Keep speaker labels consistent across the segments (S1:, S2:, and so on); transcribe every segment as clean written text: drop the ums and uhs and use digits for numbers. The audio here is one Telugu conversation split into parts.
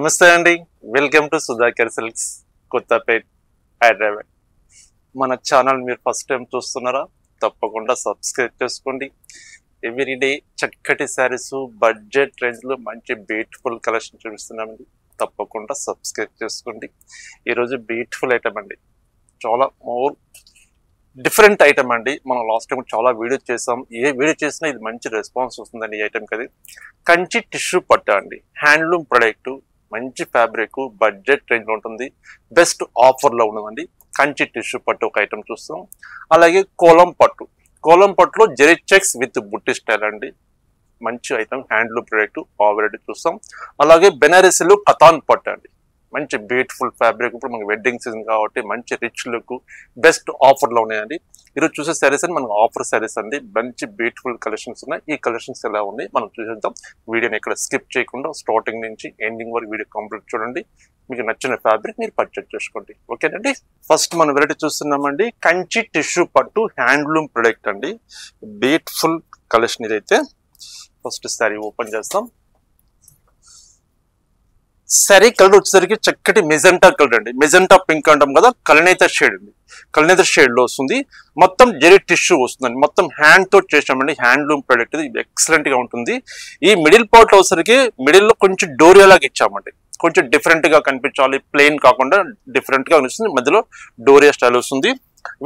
S1: నమస్తే అండి. Welcome to Sudhakar silks, Kothapet, Hyderabad. మన ఛానల్ మీరు ఫస్ట్ టైం చూస్తున్నారా? తప్పకుండా సబ్స్క్రైబ్ చేసుకోండి. ఎవ్రీడే చక్కటి శారీస్, బడ్జెట్ రేంజ్లో మంచి బ్యూటిఫుల్ కలెక్షన్ చూపిస్తున్నామండి. తప్పకుండా సబ్స్క్రైబ్ చేసుకోండి. ఈరోజు బ్యూటిఫుల్ ఐటమ్ అండి, చాలా మోర్ డిఫరెంట్ ఐటమ్ అండి. మనం లాస్ట్ టైం చాలా వీడియో చేసాం. ఏ వీడియో చేసినా ఇది మంచి రెస్పాన్స్ వస్తుందండి. ఈ ఐటమ్ కది కంచి టిష్యూ పట్టు అండి, హ్యాండ్లూమ్ ప్రొడక్ట్, మంచి ఫ్యాబ్రిక్, బడ్జెట్ రేంజ్ లో ఉంటుంది, బెస్ట్ ఆఫర్ లో ఉన్నదండి. కంచి టిష్యూ పట్టు ఒక ఐటమ్ చూస్తాం. అలాగే కోలం పట్టులో జెరీ చెక్స్ విత్ బుట్టి స్టైల్ అండి, మంచి ఐటమ్, హ్యాండ్లూమ్ ప్రొడక్ట్ ఆల్రెడీ చూస్తాం. అలాగే బెనారసీలు కతాన్ పట్టు అండి, మంచి బ్యూటిఫుల్ ఫ్యాబ్రిక్. ఇప్పుడు మనకి వెడ్డింగ్ సీజన్ కాబట్టి మంచి రిచ్ లుక్, బెస్ట్ ఆఫర్ లో ఉన్నాయండి. ఈరోజు చూసే శారీస్ అని మనకు ఆఫర్ శారీస్ అండి, మంచి బ్యూటిఫుల్ కలెక్షన్స్ ఉన్నాయి. ఈ కలెక్షన్స్ ఎలా ఉన్నాయి మనం చూసేద్దాం. వీడియోని ఇక్కడ స్కిప్ చేయకుండా స్టార్టింగ్ నుంచి ఎండింగ్ వరకు వీడియో కంప్లీట్ చూడండి. మీకు నచ్చిన ఫ్యాబ్రిక్ మీరు పర్చేజ్ చేసుకోండి, ఓకేనండి. ఫస్ట్ మనం వెరైటీ చూస్తున్నామండి, కంచి టిష్యూ పట్టు హ్యాండ్లూమ్ ప్రొడక్ట్ అండి, బ్యూటిఫుల్ కలెక్షన్ ఇదైతే. ఫస్ట్ శారీ ఓపెన్ చేస్తాం. శారీ కలర్ వచ్చేసరికి చక్కటి మెజెంటా కలర్ అండి, మెజెంటా పింక్ అంటాం కదా, కలనేత షేడ్ అండి, కలనేత షేడ్ లో వస్తుంది. మొత్తం జెరీ టిష్యూ వస్తుందండి, మొత్తం హ్యాండ్ తో చేసామండి. హ్యాండ్లూమ్ ప్రొడక్ట్ ఇది ఎక్సలెంట్ గా ఉంటుంది. ఈ మిడిల్ పార్ట్ లో వచ్చేసరికి మిడిల్ లో కొంచెం డోరియా లాగా ఇచ్చామండి, కొంచెం డిఫరెంట్ గా కనిపించాలి, ప్లెయిన్ కాకుండా డిఫరెంట్ గా కనిపిస్తుంది. మధ్యలో డోరియా స్టైల్ వస్తుంది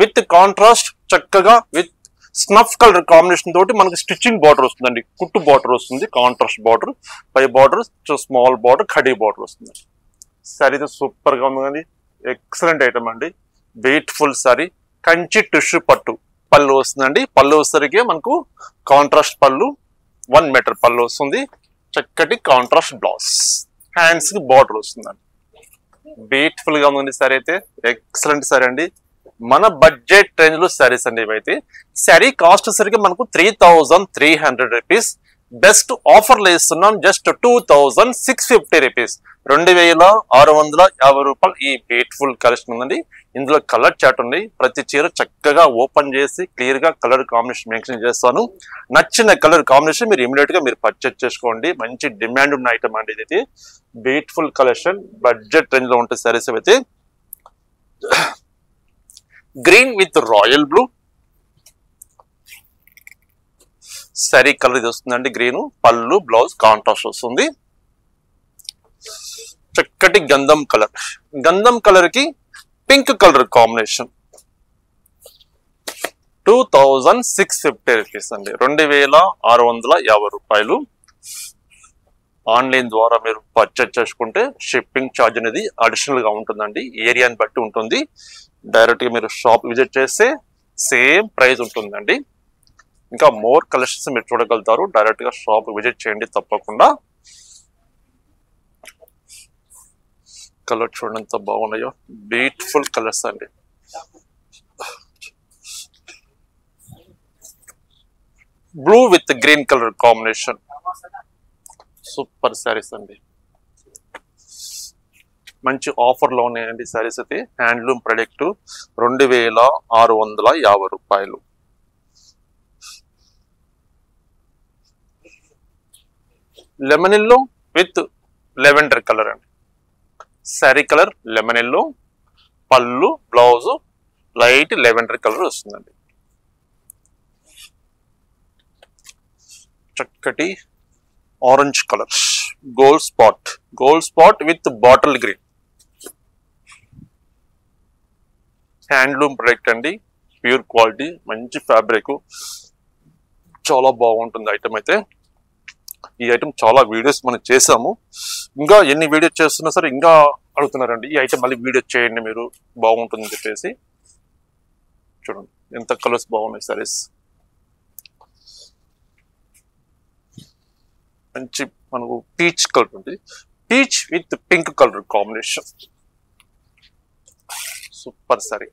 S1: విత్ కాంట్రాస్ట్, చక్కగా విత్ స్నఫ్ కలర్ కాంబినేషన్ తోటి మనకి స్టిచ్చింగ్ బార్డర్ వస్తుందండి, కుట్టు బార్డర్ వస్తుంది, కాంట్రాస్ట్ బార్డర్, పై border small border, khadi border వస్తుంది. సారీ సూపర్ గా ఉంది, ఎక్సలెంట్ ఐటమ్ అండి, బ్యూటిఫుల్ సారీ. కంచి టిష్యూ పట్టు పళ్ళు వస్తుందండి. పళ్ళు వచ్చేసరికి మనకు కాంట్రాస్ట్ పళ్ళు, 1 మీటర్ పళ్ళు వస్తుంది, చక్కటి కాంట్రాస్ట్ బ్లౌజ్, హ్యాండ్స్ కి బార్డర్ వస్తుందండి. బ్యూటిఫుల్ గా ఉంది సారీ అయితే, ఎక్సలెంట్ సారీ అండి. మన బడ్జెట్ రేంజ్ లో శారీస్ అండి ఇవైతే. శారీ కాస్ట్ సరికి మనకు 3300 రూపీస్. బెస్ట్ ఆఫర్ లో ఇస్తున్నాం జస్ట్ 2650 రూపీస్, 2650 రూపాయలు. ఈ బ్యూటిఫుల్ కలెక్షన్ ఉందండి. ఇందులో కలర్ చార్ట్ ఉంది. ప్రతి చీర చక్కగా ఓపెన్ చేసి క్లియర్ గా కలర్ కాంబినేషన్ మెన్షన్ చేస్తాను. నచ్చిన కలర్ కాంబినేషన్ మీరు ఇమీడియట్ గా మీరు పర్చేజ్ చేసుకోండి. మంచి డిమాండ్ ఉన్న ఐటమ్ అండి ఇది. బ్యూటిఫుల్ కలెక్షన్, బడ్జెట్ రేంజ్ లో ఉంటే శారీస్ అయితే. Green with royal blue sari colour ఇది వస్తుందండి. గ్రీన్ పళ్ళు, బ్లౌజ్ కాంట్రాస్ట్ వస్తుంది. చక్కటి గంధం కలర్ కి పింక్ కలర్ కాంబినేషన్, 2650 రూపీస్ అండి, 2650 రూపాయలు. ఆన్లైన్ ద్వారా మీరు పర్చేజ్ చేసుకుంటే షిప్పింగ్ ఛార్జ్ అనేది అడిషనల్ గా ఉంటుందండి, ఏరియాని బట్టి ఉంటుంది. డైరెక్ట్ గా మీరు షాప్ విజిట్ చేస్తే సేమ్ ప్రైస్ ఉంటుందండి. ఇంకా మోర్ కలెక్షన్స్ మీరు చూడగలుగుతారు. డైరెక్ట్ గా షాప్ విజిట్ చేయండి తప్పకుండా. కలర్ చూడండి ఎంత బాగున్నాయో, బ్యూటిఫుల్ కలర్స్ అండి. Blue with green colour combination, super saris అండి. మంచి ఆఫర్ లో ఉన్నాయండి శారీస్ అయితే. హ్యాండ్లూమ్ ప్రొడక్ట్ 2650 రూపాయలు. Lemon yellow with lavender colour అండి, శారీ కలర్ లెమన్ ఎల్లో, పళ్ళు బ్లౌజ్ లైట్ లెవెండర్ కలర్ వస్తుందండి. చక్కటి orange colour, gold spot with bottle green. Handloom product అండి, ప్యూర్ క్వాలిటీ, మంచి ఫ్యాబ్రిక్, చాలా బాగుంటుంది ఐటమ్ అయితే. ఈ ఐటమ్ చాలా వీడియోస్ మనం చేసాము. ఇంకా ఎన్ని వీడియోస్ చేస్తున్నా సరే ఇంకా అడుగుతున్నారండి, ఈ ఐటమ్ మళ్ళీ వీడియో చేయండి మీరు, బాగుంటుందని చెప్పేసి. చూడండి ఎంత కలర్స్ బాగున్నాయి సారీస్. మంచి మనకు పీచ్ కలర్ ఉంది, peach with pink colour combination, super sorry.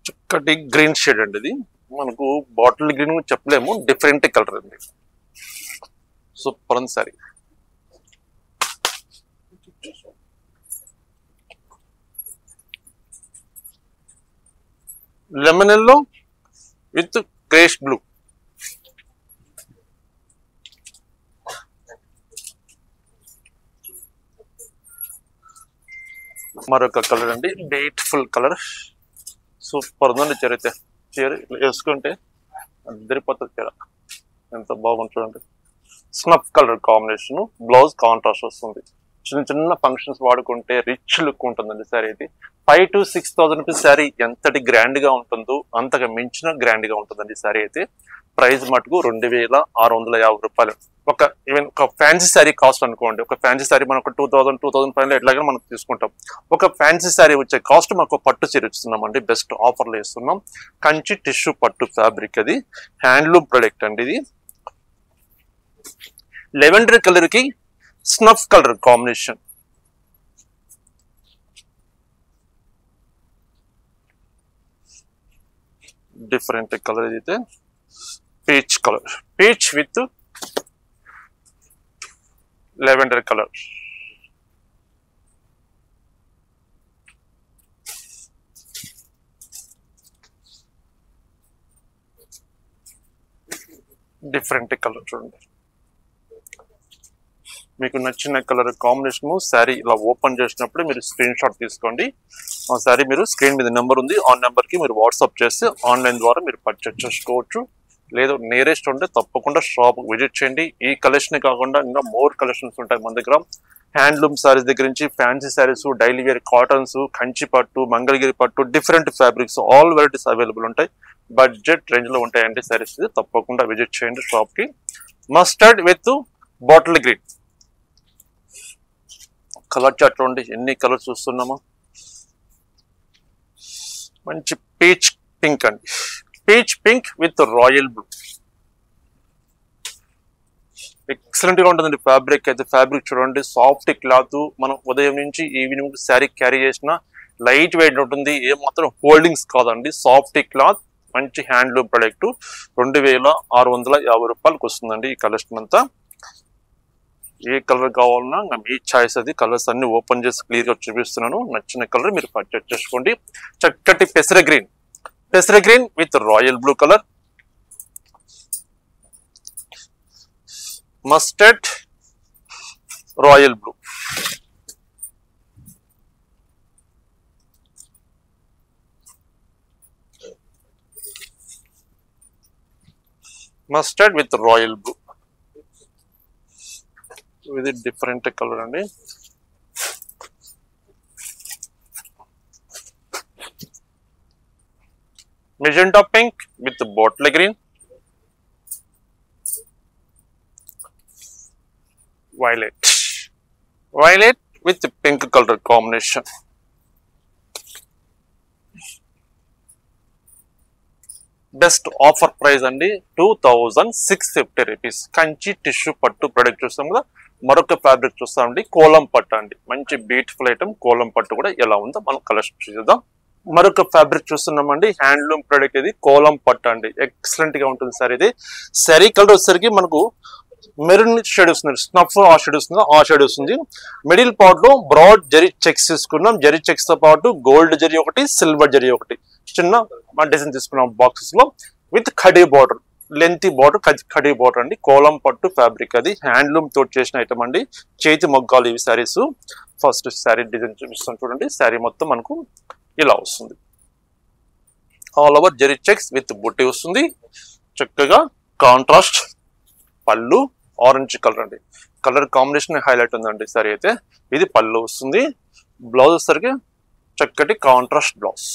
S1: చక్కటి గ్రీన్ షేడ్ అండి, ఇది మనకు బాటిల్ గ్రీన్ చెప్పలేము, డిఫరెంట్ కలర్ అండి, సూపర్ ఉంది sorry. Lemon yellow with greyish blue. మరొక కలర్ అండి, బ్యూటిఫుల్ కలర్, సూపర్ ఉందండి చీర అయితే. చీర వేసుకుంటే అద్దరిపోతుంది చీర, ఎంత బాగుంది చూడండి. Snuff colour combination, blouse contrast వస్తుంది. చిన్న చిన్న ఫంక్షన్స్ వాడుకుంటే రిచ్ లుక్ ఉంటుందండి శారీ అయితే. 5,000 to 6,000 రూపీస్ శారీ ఎంతటి గ్రాండ్ గా ఉంటుందో అంతగా మించిన గ్రాండ్ గా ఉంటుందండి శారీ అయితే. ప్రైస్ మటుకు 2,650 రూపాయలు. ఈవెన్ ఒక ఫ్యాన్సీ శారీ కాస్ట్ అనుకోండి, ఒక ఫ్యాన్సీ శారీ మనకు 2,000, 2,500 ఎట్లాగా మనం తీసుకుంటాం. ఒక ఫ్యాన్సీ శారీ వచ్చే కాస్ట్ మనకు పట్టు చీర ఇస్తున్నామండి, బెస్ట్ ఆఫర్లో ఇస్తున్నాం. కంచి టిష్యూ పట్టు ఫ్యాబ్రిక్, అది హ్యాండ్లూమ్ ప్రొడక్ట్ అండి. ఇది లెవెండర్ కలర్ కి snuff colour combination, different colour. ఇది అయితే peach colour, peach with lavender colour. Different colour చూడండి. మీకు నచ్చిన కలర్ కాంబినేషన్ శారీ ఇలా ఓపెన్ చేసినప్పుడు మీరు స్క్రీన్ షాట్ తీసుకోండి. ఆ శారీ మీరు స్క్రీన్ మీద నెంబర్ ఉంది, ఆ నెంబర్ కి మీరు వాట్సాప్ చేసి ఆన్లైన్ ద్వారా మీరు పర్చేస్ చేసుకోవచ్చు. లేదు నియరెస్ట్ ఉంటే తప్పకుండా షాప్ విజిట్ చేయండి. ఈ కలెక్షన్ కాకుండా ఇంకా మోర్ కలెక్షన్స్ ఉంటాయి మన దగ్గర. హ్యాండ్లూమ్ శారీస్ దగ్గర నుంచి fancy saris, daily wear cottons, Kanchi పట్టు, మంగళగిరి పట్టు, different fabrics, all varieties available ఉంటాయి. బడ్జెట్ రేంజ్ లో ఉంటాయండి శారీస్. తప్పకుండా విజిట్ చేయండి షాప్ కి. Mustard with bottle green colour chart ఉండి ఎన్ని కలర్స్ చూస్తున్నామో. మంచి పీచ్ పింక్ అండి, peach pink with royal blue. Excellent గా ఉంటుందండి ఫ్యాబ్రిక్ అయితే. ఫ్యాబ్రిక్ చూడండి, సాఫ్ట్ క్లాత్. మనం ఉదయం నుంచి ఈవినింగ్ శారీ క్యారీ చేసిన లైట్ వెయిట్ ఉంటుంది, ఏమాత్రం హోల్డింగ్స్ కాదండి. సాఫ్ట్ క్లాత్, మంచి హ్యాండ్లూమ్ ప్రొడక్ట్. 2,650 రూపాయలకు వస్తుందండి ఈ కలెక్షన్ అంతా. ఏ కలర్ కావాలన్నా మీ చాయిస్, అది కలర్స్ అన్ని ఓపెన్ చేసి క్లియర్ గా చూపిస్తున్నాను. నచ్చిన కలర్ మీరు పర్చేస్ చేసుకోండి. చక్కటి పెసర గ్రీన్, పెసర green with royal blue colour, mustard royal blue, mustard with royal blue. ఇది డిఫరెంట్ కలర్ అండి. Magenta pink with bottle green, violet, violet with pink colour combination. Best offer price అండి, 2,650 రూపీస్. కంచి టిష్యూ పట్టు ప్రొడక్ట్ చూస్తాం కదా. మరొక ఫ్యాబ్రిక్ చూస్తామండి, కోలం పట్టు అండి. మంచి బ్యూటిఫుల్ ఐటమ్. కోలం పట్టు కూడా ఎలా ఉందో మనం కలెక్షన్ చూద్దాం. మరొక ఫ్యాబ్రిక్ చూస్తున్నామండి, హ్యాండ్లూమ్ ప్రొడక్ట్. ఇది కోలం పట్టు అండి, ఎక్సలెంట్ గా ఉంటుంది సార్. ఇది శారీ కలర్ వచ్చేసరికి మనకు మెరూన్ షేడ్ వస్తుంది, స్నఫ్ ఆ షేడ్ వస్తుంది, ఆ షేడ్ వస్తుంది. మిడిల్ పార్ట్ లో బ్రాడ్ జరీ చెక్స్ తీసుకున్నాం. జరీ చెక్స్ తో పాటు గోల్డ్ జరీ ఒకటి, సిల్వర్ జరీ ఒకటి, చిన్న డిజైన్ తీసుకున్నాం బాక్సెస్ లో. With khadi border, lengthy border, khadi border అండి. కోలం పట్టు ఫ్యాబ్రిక్, అది హ్యాండ్లూమ్ తోటి చేసిన ఐటమ్ అండి. చేతి మొగ్గాలు ఇవి శారీస్. ఫస్ట్ శారీ డిజైన్ చూపిస్తాను చూడండి. శారీ మొత్తం మనకు ఇలా వస్తుంది. All over zari checks with బుట్టి వస్తుంది. చక్కగా కాంట్రాస్ట్ పళ్ళు, ఆరెంజ్ కలర్ అండి. కలర్ కాంబినేషన్ హైలైట్ ఉందండి శారీ అయితే. ఇది పళ్ళు వస్తుంది. బ్లౌజ్ వచ్చేసరికి చక్కటి కాంట్రాస్ట్ బ్లౌజ్.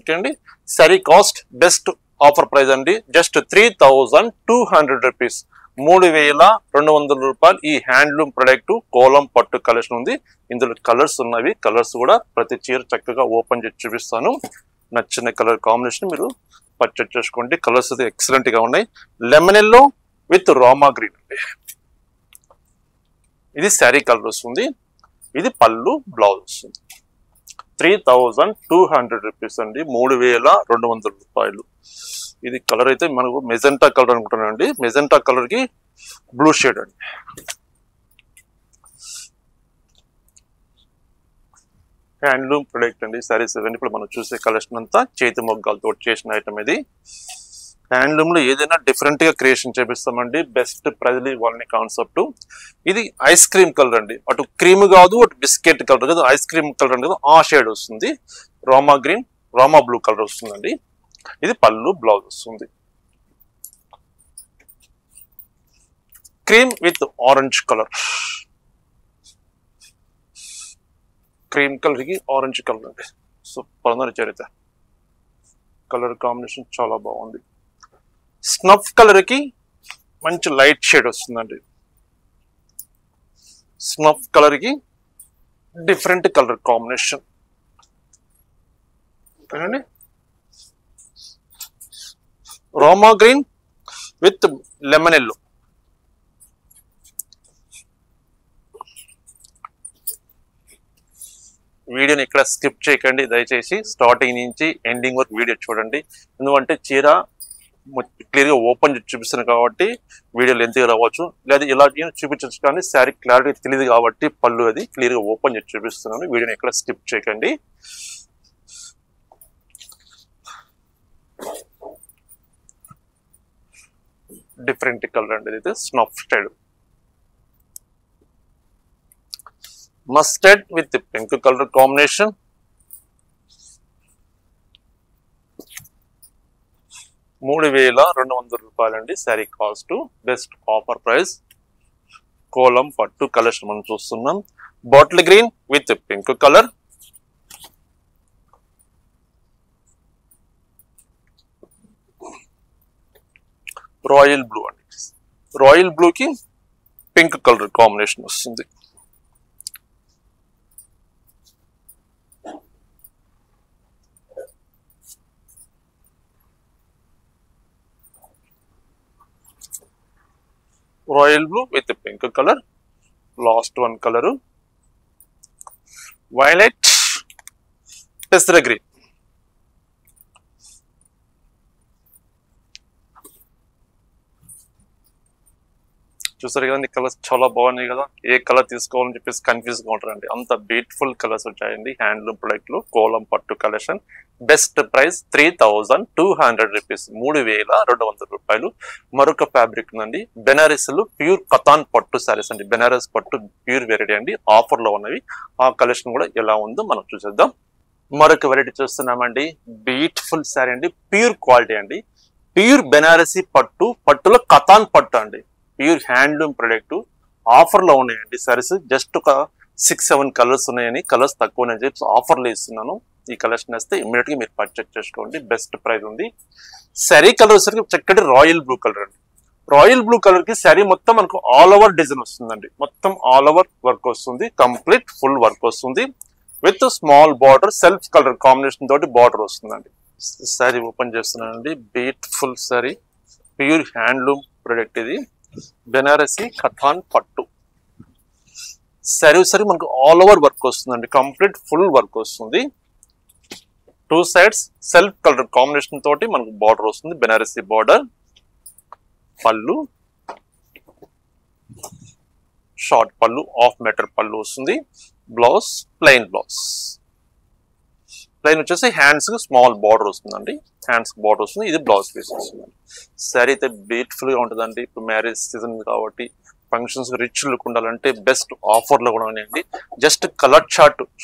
S1: ఓకే అండి. Sari cost best offer price అండి, జస్ట్ 3,200 రూపీస్. 3,200 రూపాయలు. ఈ హ్యాండ్లూమ్ ప్రొడక్ట్ కోలం పట్టు కలెక్షన్ ఉంది. ఇందులో కలర్స్ ఉన్నవి. కలర్స్ కూడా ప్రతి చీర చక్కగా ఓపెన్ చేసి చూపిస్తాను. నచ్చిన కలర్ కాంబినేషన్ మీరు పర్చేస్ చేసుకోండి. కలర్స్ అయితే ఎక్సలెంట్ గా ఉన్నాయి. Lemon yellow with Rama green అండి. ఇది శారీ కలర్ వస్తుంది. ఇది పళ్ళు, బ్లౌజ్ వస్తుంది. 3,200 రూపీస్ అండి, 3,200 రూపాయలు. ఇది కలర్ అయితే మనకు మెజెంటా కలర్ అనుకుంటున్నానండి. మెజెంటా కలర్ కి బ్లూ షేడ్ అండి. హ్యాండ్లూమ్ ప్రొడక్ట్ అండి. సారీస్ ఇవన్నీ ఇప్పుడు మనం చూసే కలెక్షన్ అంతా చేతి మొగ్గాలతో చేసిన ఐటమ్ ఇది. హ్యాండ్లూమ్ లో ఏదైనా డిఫరెంట్ గా క్రియేషన్ చేపిస్తామండి. బెస్ట్ ప్రైజ్ ఇవ్వాలని కాన్సెప్ట్. ఇది ఐస్ క్రీమ్ కలర్ అండి. అటు క్రీమ్ కాదు, అటు బిస్కెట్ కలర్ కాదు, ఐస్ క్రీమ్ కలర్ అండి. ఆ షేడ్ వస్తుంది. Rama green, Rama blue colour వస్తుందండి. ఇది పళ్ళు, బ్లౌజ్ వస్తుంది. Cream with orange colour, cream colour కి ఆరెంజ్ కలర్ అండి. సూపర్ ఉందని చరిత్ర. కలర్ కాంబినేషన్ చాలా బాగుంది. స్నఫ్ కలర్ కి మంచి లైట్ షేడ్ వస్తుందండి. స్నఫ్ కలర్ కి డిఫరెంట్ కలర్ కాంబినేషన్ అండి. Rama green with lemon yellow. వీడియోని ఇక్కడ స్కిప్ చేయకండి దయచేసి. స్టార్టింగ్ నుంచి ఎండింగ్ వరకు వీడియో చూడండి. ఎందుకంటే చీర క్లియర్గా ఓపెన్ చూపిస్తాను కాబట్టి వీడియో లెంత్గా రావచ్చు, లేదా ఇలా చూపించవచ్చు. కానీ శారీ క్లారిటీ తెలియదు కాబట్టి పళ్ళు అది క్లియర్గా ఓపెన్ చేసి చూపిస్తున్నాను. వీడియోని ఎక్కడ స్కిప్ చేయకండి. డిఫరెంట్ కలర్ అండి. ఇది snuff style. Mustard with pink colour combination. ₹3,200 అండి sari cost. Best offer price. Kolam పట్టు కలెక్షన్ మనం చూస్తున్నాం. Bottle green with pink colour. Royal blue అండి. రాయల్ బ్లూ కి పింక్ కలర్ కాంబినేషన్ వస్తుంది. Royal blue with pink colour. Last one colour violet, పెసర గ్రీన్. చూసారు కదండి, కలర్స్ చాలా బాగున్నాయి కదా. ఏ కలర్ తీసుకోవాలని చెప్పేసి కన్ఫ్యూజ్ గా ఉంటారండి. అంత బ్యూటిఫుల్ కలర్స్ వచ్చాయండి హ్యాండ్లూమ్ ప్రొడక్ట్ లో. కోలం పట్టు కలెక్షన్. Best price ₹3,200. ₹3,200. మరొక ఫ్యాబ్రిక్ ఉందండి. బెనారస్ లో ప్యూర్ కతాన్ పట్టు సారీస్ అండి. బెనారస్ పట్టు ప్యూర్ వెరైటీ అండి. ఆఫర్ లో ఉన్నవి. ఆ కలెక్షన్ కూడా ఎలా ఉందో మనం చూసేద్దాం. మరొక వెరైటీ చూస్తున్నామండి. బ్యూటిఫుల్ సారీ అండి. ప్యూర్ క్వాలిటీ అండి. ప్యూర్ బెనారసీ పట్టు, పట్టులో కతాన్ పట్టు అండి. Pure handloom product. ఆఫర్ లో ఉన్నాయండి సారీస్. జస్ట్ ఒక 6-7 కలర్స్ ఉన్నాయని, కలర్స్ తక్కువ చెప్పి ఆఫర్ లో ఇస్తున్నాను. ఈ కలెక్షన్ వస్తే ఇమ్మీడియట్ గా మీరు పర్చేస్ చేసుకోండి. బెస్ట్ ప్రైస్ ఉంది. శారీ కలర్ వచ్చేసరికి చక్కటి రాయల్ బ్లూ కలర్ అండి. రాయల్ బ్లూ కలర్ కి శారీ మొత్తం మనకు ఆల్ ఓవర్ డిజైన్ వస్తుందండి. మొత్తం ఆల్ ఓవర్ వర్క్ వస్తుంది. కంప్లీట్ ఫుల్ వర్క్ వస్తుంది. With small border, self colour combination తోటి బార్డర్ వస్తుందండి. శారీ ఓపెన్ చేస్తున్నానండి. Beautiful sari. Pure handloom product ఇది. బెనారసీ కథాన్ పట్టు శారీ. సరి మనకు ఆల్ ఓవర్ వర్క్ వస్తుందండి. కంప్లీట్ ఫుల్ వర్క్ వస్తుంది. 2 సైడ్స్ సెల్ఫ్ కలర్ కాంబినేషన్ తోటి మనకు బార్డర్ వస్తుంది. బెనారసీ బార్డర్. పళ్ళు షార్ట్ పళ్ళు, హాఫ్ మీటర్ పళ్ళు వస్తుంది. Blouse plain blouse. ప్లెయిన్ వచ్చేసి హ్యాండ్స్ కి స్మాల్ బార్డర్ వస్తుందండి. హ్యాండ్స్ బార్డర్ వస్తుంది. ఇది బ్లౌజ్ పీస్ వస్తుందండి. శారీ అయితే బ్యూటిఫుల్ గా ఉంటుందండి. ఇప్పుడు మ్యారేజ్ సీజన్ కాబట్టి ఫంక్షన్స్ రిచ్ లుక్ ఉండాలంటే బెస్ట్ ఆఫర్ లో కూడా ఉన్నాయండి. జస్ట్ కలర్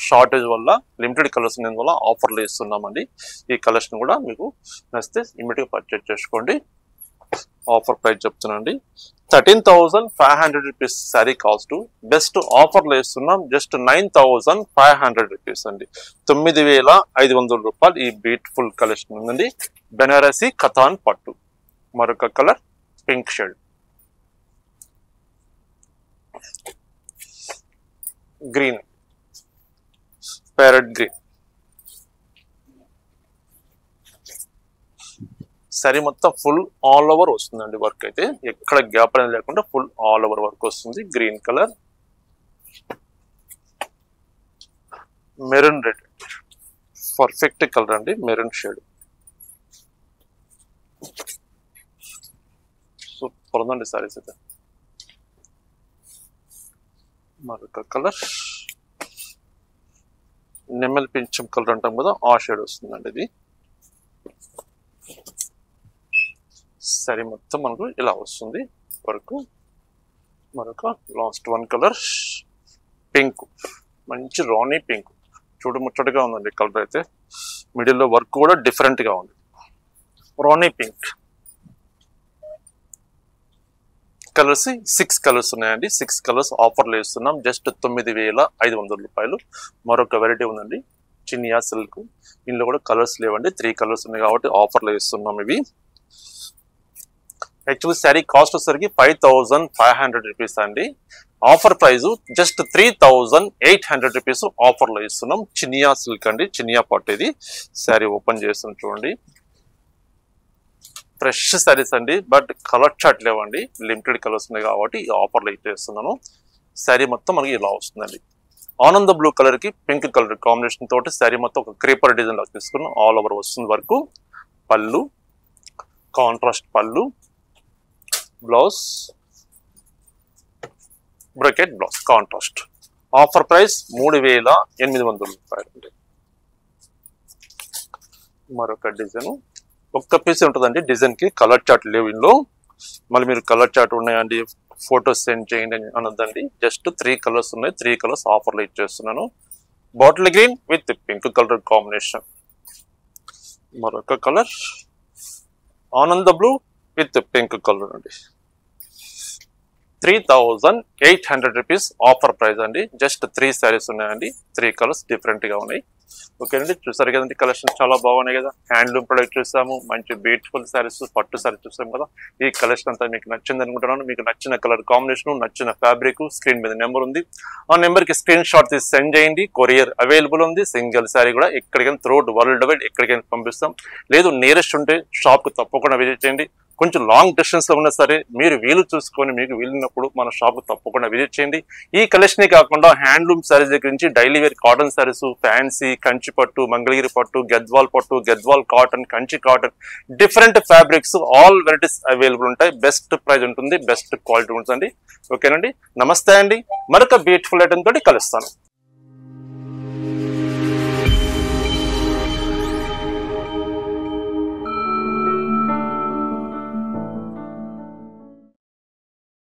S1: షార్టేజ్ వల్ల, లిమిటెడ్ కలర్స్ వల్ల ఆఫర్లు ఇస్తున్నామండి. ఈ కలెక్షన్ కూడా మీకు నచ్చితే ఇమ్మీడియట్ గా పర్చేజ్ చేసుకోండి. ఆఫర్ ప్రైస్ చెప్తున్నాండి. ₹13,500 శారీ కాస్ట్. బెస్ట్ ఆఫర్ లో ఇస్తున్నాం. జస్ట్ ₹9,500 అండి. ₹9,500 ఈ బ్యూటిఫుల్ కలెక్షన్ ఉందండి. బెనారసీ కథాన్ పట్టు. మరొక colour pink shade, green, parrot green. Sari మొత్తం ఫుల్ ఆల్ ఓవర్ వస్తుందండి. వర్క్ అయితే ఎక్కడ గ్యాప్ అనేది లేకుండా ఫుల్ ఆల్ ఓవర్ వర్క్ వస్తుంది. Green colour, maroon red. Perfect colour అండి. మెరూన్ షేడ్ సూపర్ ఉందండి సారీస్ అయితే. మరొక కలర్ నెమ్మల్ పింఛం కలర్ అంటాం కదా, ఆ షేడ్ వస్తుందండి ఇది. సరే మొత్తం మనకు ఇలా వస్తుంది వరకు. మరొక లాస్ట్ వన్ కలర్ పింక్, మంచి రాణి పింక్, చూడముచ్చటగా ఉందండి కలర్ అయితే. మిడిల్లో వర్క్ కూడా డిఫరెంట్గా ఉంది. రాణి పింక్ కలర్స్ 6 కలర్స్ ఉన్నాయండి. 6 కలర్స్ ఆఫర్లో ఇస్తున్నాం, జస్ట్ 9,500 రూపాయలు. మరొక వెరైటీ ఉందండి చినియా సిల్క్, ఇందులో కూడా కలర్స్ లేవండి, 3 కలర్స్ ఉన్నాయి కాబట్టి ఆఫర్లో ఇస్తున్నాం ఇవి. యాక్చువల్లీ శారీ కాస్ట్ వచ్చేసరికి 5,500 రూపీస్ అండి. ఆఫర్ ప్రైస్ జస్ట్ 3,800 రూపీస్ ఆఫర్లో ఇస్తున్నాం. చినియా సిల్క్ అండి, చినియా పట్టు ఇది. శారీ ఓపెన్ చేస్తున్నాం చూడండి, ఫ్రెష్ శారీస్ అండి, బట్ కలర్ చార్ట్ లేవండి, లిమిటెడ్ కలర్స్ ఉన్నాయి కాబట్టి ఈ ఆఫర్లో ఇచ్చేస్తున్నాను. శారీ మొత్తం మనకి ఇలా వస్తుందండి. ఆనంద బ్లూ కలర్ కి పింక్ కలర్ కాంబినేషన్ తోటి శారీ మొత్తం ఒక క్రీపర్ డిజైన్ లాగా తీసుకున్నాం. ఆల్ ఓవర్ వస్తుంది వరకు. పళ్ళు కాంట్రాస్ట్ పళ్ళు, blouse bracket blouse contrast. Offer price 3,800 రూపాయలు అండి. మరొక డిజైన్, ఒక్క పీస్ ఉంటుందండి డిజైన్ కి, కలర్ చార్ట్ లేవు ఇందులో. మళ్ళీ మీరు కలర్ చార్ట్ ఉన్నాయండి ఫోటోస్ సెండ్ చేయండి అని అనొద్దండి. జస్ట్ 3 కలర్స్ ఉన్నాయి, 3 కలర్స్ ఆఫర్లో ఇచ్చేస్తున్నాను. Bottle green with pink colour combination. మరొక కలర్ ఆనంద బ్లూ విత్ పింక్ కలర్ అండి. 3,800 రూపీస్ ఆఫర్ ప్రైస్ అండి. జస్ట్ 3 శారీస్ ఉన్నాయండి, 3 కలర్స్ డిఫరెంట్ గా ఉన్నాయి. ఓకే అండి, చూసారు కదండి కలెక్షన్ చాలా బాగున్నాయి కదా. హ్యాండ్లూమ్ ప్రొడక్ట్ చూసాము, మంచి బ్యూటిఫుల్ శారీస్, పట్టు శారీస్ చూసాము కదా. ఈ కలెక్షన్ అంతా మీకు నచ్చింది అనుకుంటున్నాను. మీకు నచ్చిన కలర్ కాంబినేషన్, నచ్చిన ఫ్యాబ్రిక్, స్క్రీన్ మీద నెంబర్ ఉంది, ఆ నెంబర్ కి స్క్రీన్ షాట్ తీసి సెండ్ చేయండి. కొరియర్ అవైలబుల్ ఉంది. సింగిల్ శారీ కూడా ఎక్కడికైనా త్రూఅవుట్ వరల్డ్ వైడ్ ఎక్కడికైనా పంపిస్తాం. లేదు నియరెస్ట్ ఉంటే షాప్ కు తప్పకుండా విజిట్ చేయండి. కొంచెం లాంగ్ డిస్టెన్స్ లో ఉన్నా సరే మీరు వీలు చూసుకొని మీకు వీలున్నప్పుడు మన షాప్ తప్పకుండా విజిట్ చేయండి. ఈ కలెక్షన్ కాకుండా హ్యాండ్లూమ్ శారీస్ దగ్గర నుంచి daily wear cotton saris, fancy, Kanchi పట్టు, మంగళగిరి పట్టు, గద్వాల్ పట్టు, Gadwal cotton, Kanchi cotton, different fabrics, all varieties available ఉంటాయి. బెస్ట్ ప్రైస్ ఉంటుంది, బెస్ట్ క్వాలిటీ ఉంటుంది. ఓకేనండి, నమస్తే అండి. మరొక బ్యూటిఫుల్ ఐటమ్ తోటి కలుస్తాను.